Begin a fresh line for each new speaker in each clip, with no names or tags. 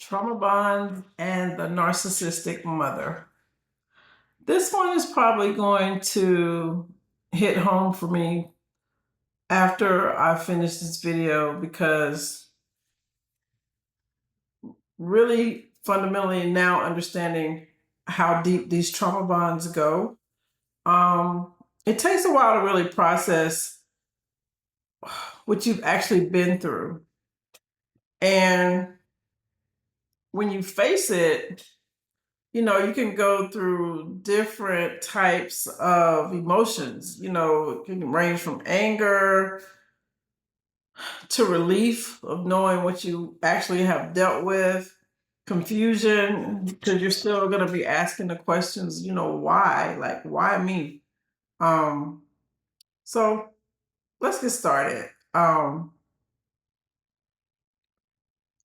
Trauma bond and the narcissistic mother. This one is probably going to hit home for me after I finish this video because really fundamentally now understanding how deep these trauma bonds go. It takes a while to really process what you've actually been through. And when you face it, you can go through different types of emotions. It can range from anger to relief of knowing what you actually have dealt with, confusion, because you're still going to be asking the questions, why? Like, why me? Um, so let's get started.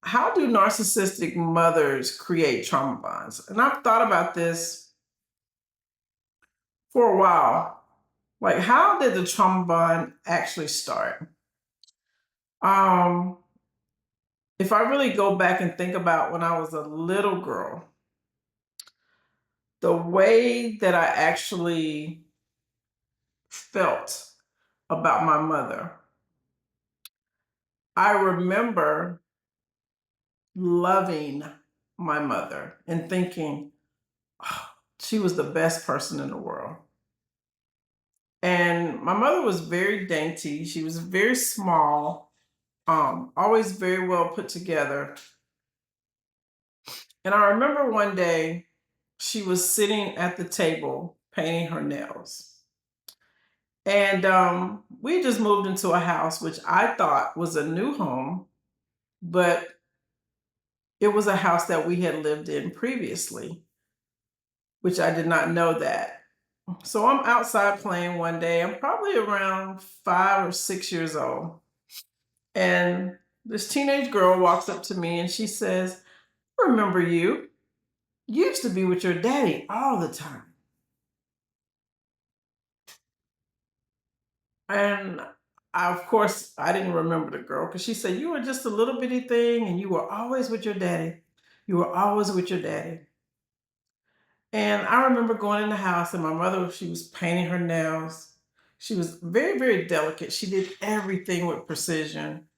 How do narcissistic mothers create trauma bonds? And I've thought about this for a while. Like, how did the trauma bond actually start? Um, if I really go back and think about when I was a little girl, the way that I actually felt about my mother, I remember loving my mother and thinking, "Oh, she was the best person in the world." And my mother was very dainty. She was very small, always very well put together. And I remember one day she was sitting at the table painting her nails. And we just moved into a house, which I thought was a new home, but it was a house that we had lived in previously, which I did not know that. So I'm outside playing one day. I'm probably around 5 or 6 years old. And this teenage girl walks up to me and she says, "I remember you. You used to be with your daddy all the time." And of course, I didn't remember the girl because she said, "You were just a little bitty thing and you were always with your daddy. You were always with your daddy." And I remember going in the house and my mother, she was painting her nails. She was very, very delicate. She did everything with precision.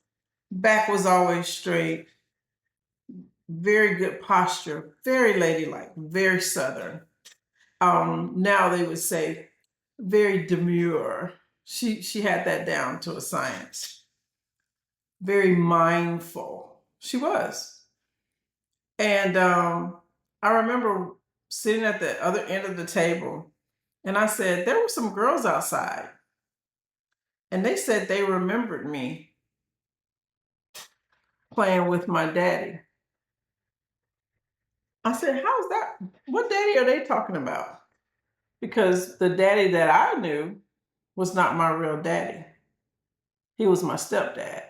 Back was always straight, very good posture, very ladylike, very southern. Now they would say very demure. She had that down to a science. Very mindful. She was. And I remember sitting at the other end of the table and I said, there were some girls outside and they said they remembered me playing with my daddy. I said, how's that? What daddy are they talking about? Because the daddy that I knew was not my real daddy. He was my stepdad.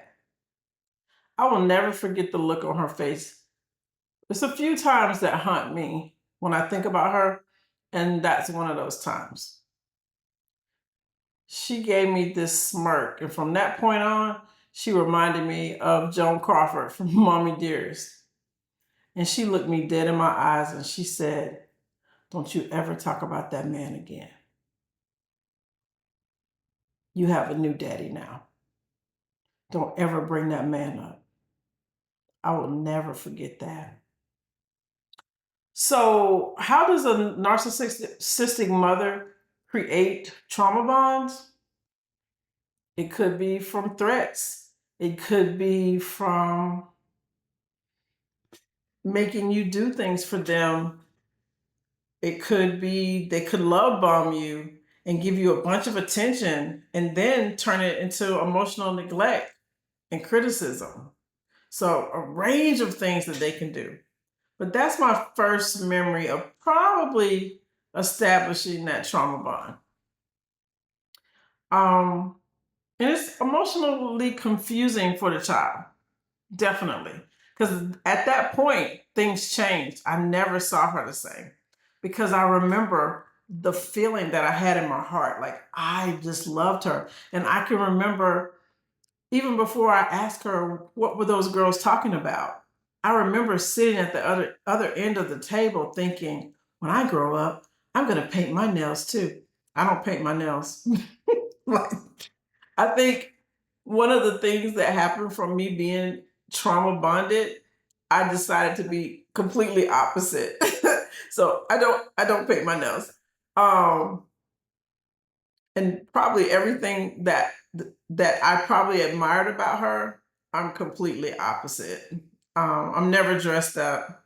I will never forget the look on her face. There's a few times that haunt me when I think about her, and that's one of those times. She gave me this smirk, and from that point on, she reminded me of Joan Crawford from Mommy Dearest. And she looked me dead in my eyes and she said, "Don't you ever talk about that man again. You have a new daddy now. Don't ever bring that man up." I will never forget that. So, how does a narcissistic mother create trauma bonds? It could be from threats. It could be from making you do things for them. It could be they could love bomb you and give you a bunch of attention and then turn it into emotional neglect and criticism. So, a range of things that they can do. But that's my first memory of probably establishing that trauma bond. Um, and it's emotionally confusing for the child, definitely. Because at that point, things changed. I never saw her the same because I remember the feeling that I had in my heart. Like, I just loved her. And I can remember even before I asked her, what were those girls talking about? I remember sitting at the other end of the table thinking, when I grow up, I'm gonna paint my nails too. I don't paint my nails. Like, I think one of the things that happened from me being trauma bonded, I decided to be completely opposite. So I don't paint my nails. Um, and probably everything that I probably admired about her, I'm completely opposite. I'm never dressed up.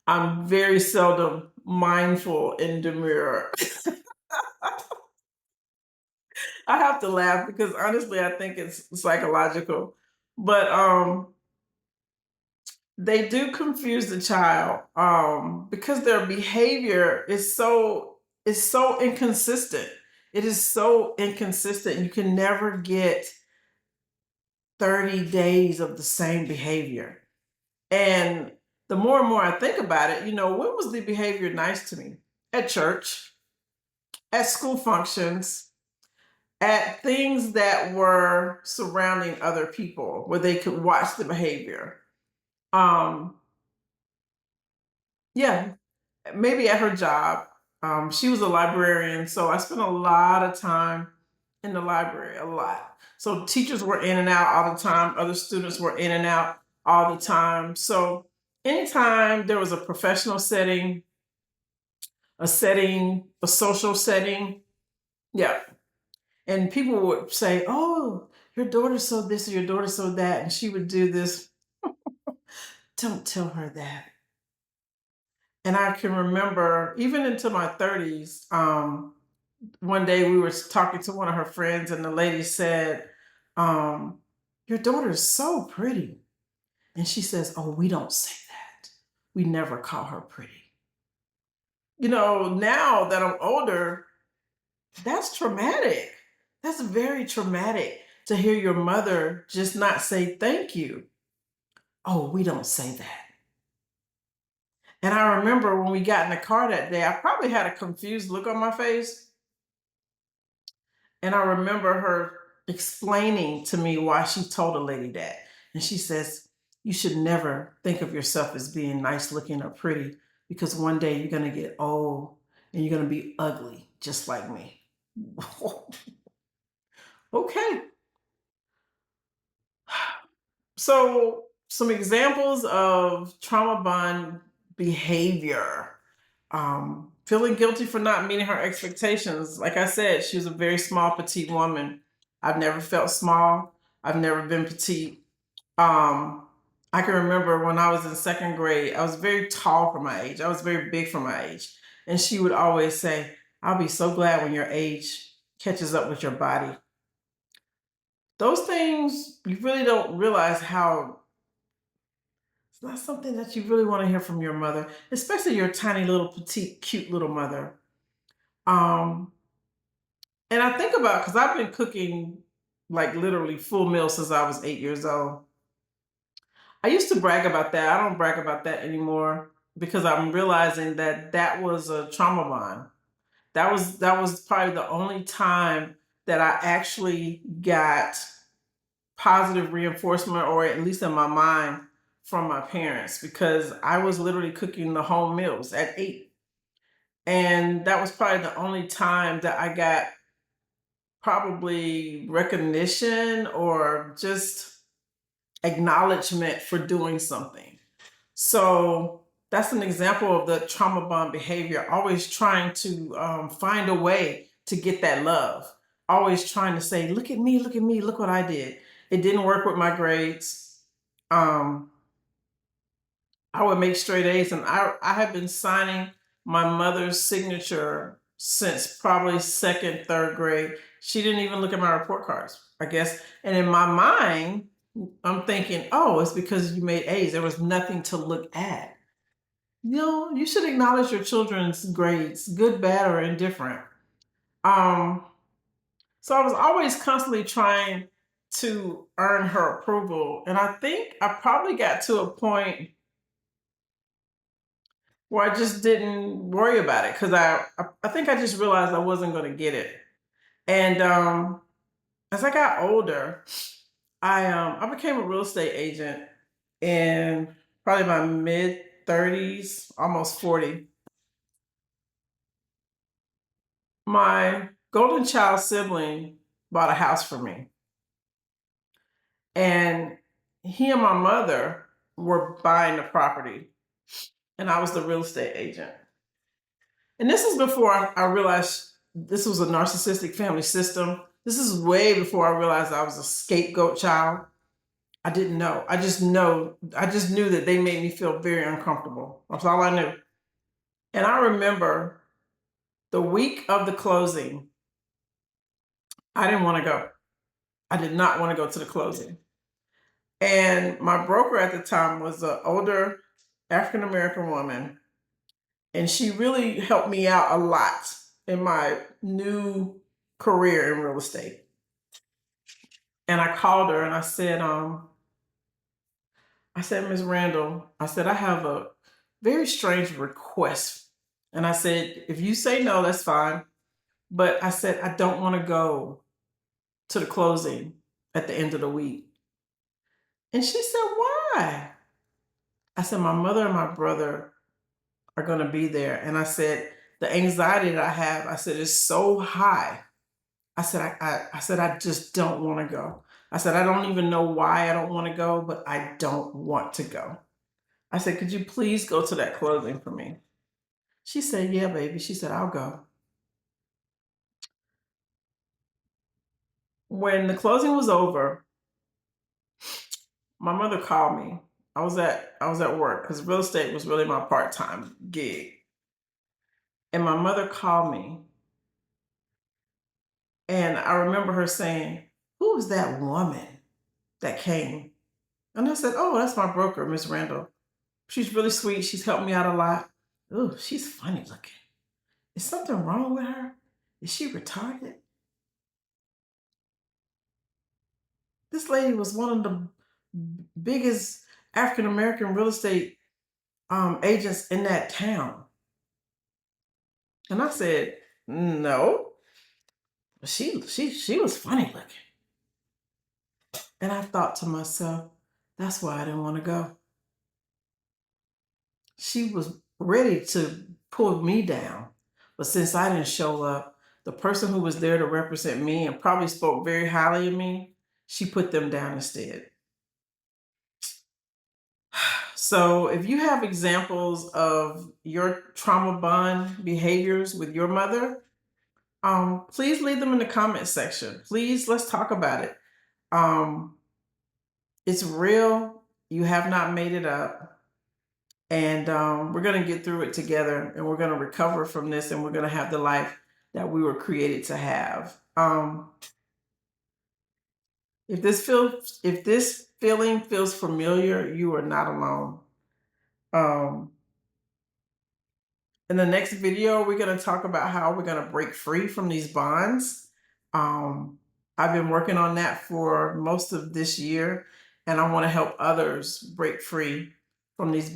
I'm very seldom mindful and demure. I have to laugh because honestly, I think it's psychological. But they do confuse the child because their behavior is so inconsistent. It is so inconsistent. You can never get 30 days of the same behavior. And the more and more I think about it, when was the behavior nice to me? At church, at school functions, at things that were surrounding other people where they could watch the behavior. Um, yeah, maybe at her job. She was a librarian, so I spent a lot of time in the library, a lot. So teachers were in and out all the time, other students were in and out all the time. So anytime there was a professional setting, a social setting, yeah. And people would say, "Oh, your daughter's so this or your daughter's so that," and she would do this. Don't tell her that. And I can remember even into my 30s, one day we were talking to one of her friends, and the lady said, um, "Your daughter is so pretty." And she says, "Oh, we don't say that. We never call her pretty." Now that I'm older, that's traumatic. That's very traumatic to hear your mother just not say thank you. Oh, we don't say that. And I remember when we got in the car that day, I probably had a confused look on my face. And I remember her explaining to me why she told a lady that. And she says, "You should never think of yourself as being nice looking or pretty because one day you're going to get old and you're going to be ugly just like me." Okay. So, some examples of trauma bond behavior. Feeling guilty for not meeting her expectations. Like I said, she was a very small, petite woman. I've never felt small. I've never been petite. Um, I can remember when I was in second grade, I was very tall for my age. I was very big for my age. And she would always say, "I'll be so glad when your age catches up with your body." Those things, you really don't realize how it's not something that you really want to hear from your mother, especially your tiny little petite, cute little mother. Um, and I think about because I've been cooking like literally full meals since I was 8 years old. I used to brag about that. I don't brag about that anymore because I'm realizing that that was a trauma bond. That was probably the only time that I actually got positive reinforcement, or at least in my mind, from my parents because I was literally cooking the home meals at 8. And that was probably the only time that I got probably recognition or just acknowledgement for doing something. So that's an example of the trauma bond behavior, always trying to find a way to get that love, always trying to say, look at me, look what I did. It didn't work with my grades. Um, I would make straight A's, and I have been signing my mother's signature since probably second, third grade. She didn't even look at my report cards, I guess. And in my mind, I'm thinking, oh, it's because you made A's. There was nothing to look at. You should acknowledge your children's grades, good, bad, or indifferent. Um, so I was always constantly trying to earn her approval. And I think I probably got to a point where I just didn't worry about it because I think I just realized I wasn't going to get it. And as I got older, I became a real estate agent, in probably my mid-30s, almost 40. My golden child sibling bought a house for me, and he and my mother were buying the property, and I was the real estate agent. And this is before I realized this was a narcissistic family system. This is way before I realized I was a scapegoat child. I didn't know. I just knew that they made me feel very uncomfortable. That's all I knew. And I remember the week of the closing, I didn't want to go. I did not want to go to the closing. And my broker at the time was an older African American woman, and she really helped me out a lot in my new career in real estate. And I called her and I said, Ms. Randall, I said, I have a very strange request. And I said, if you say no, that's fine. But I said, I don't want to go to the closing at the end of the week. And she said, why? I said, my mother and my brother are going to be there. And I said, the anxiety that I have, I said, is so high. I said, I just don't want to go. I said, I don't even know why I don't want to go, but I don't want to go. I said, could you please go to that closing for me? She said, yeah, baby. She said, I'll go. When the closing was over, my mother called me. I was at work because real estate was really my part-time gig. And my mother called me, and I remember her saying, who was that woman that came? And I said, oh, that's my broker, Miss Randall. She's really sweet. She's helped me out a lot. Oh, she's funny looking. Is something wrong with her? Is she retarded? This lady was one of the biggest African American real estate agents in that town. And I said, no, she was funny looking. And I thought to myself, that's why I didn't want to go. She was ready to pull me down. But since I didn't show up, the person who was there to represent me and probably spoke very highly of me, she put them down instead. So if you have examples of your trauma bond behaviors with your mother, please leave them in the comment section. Please, let's talk about it. It's real. You have not made it up. And we're going to get through it together, and we're going to recover from this, and we're going to have the life that we were created to have. If this feeling feels familiar, you are not alone. In the next video, we're going to talk about how we're going to break free from these bonds. I've been working on that for most of this year, and I want to help others break free from these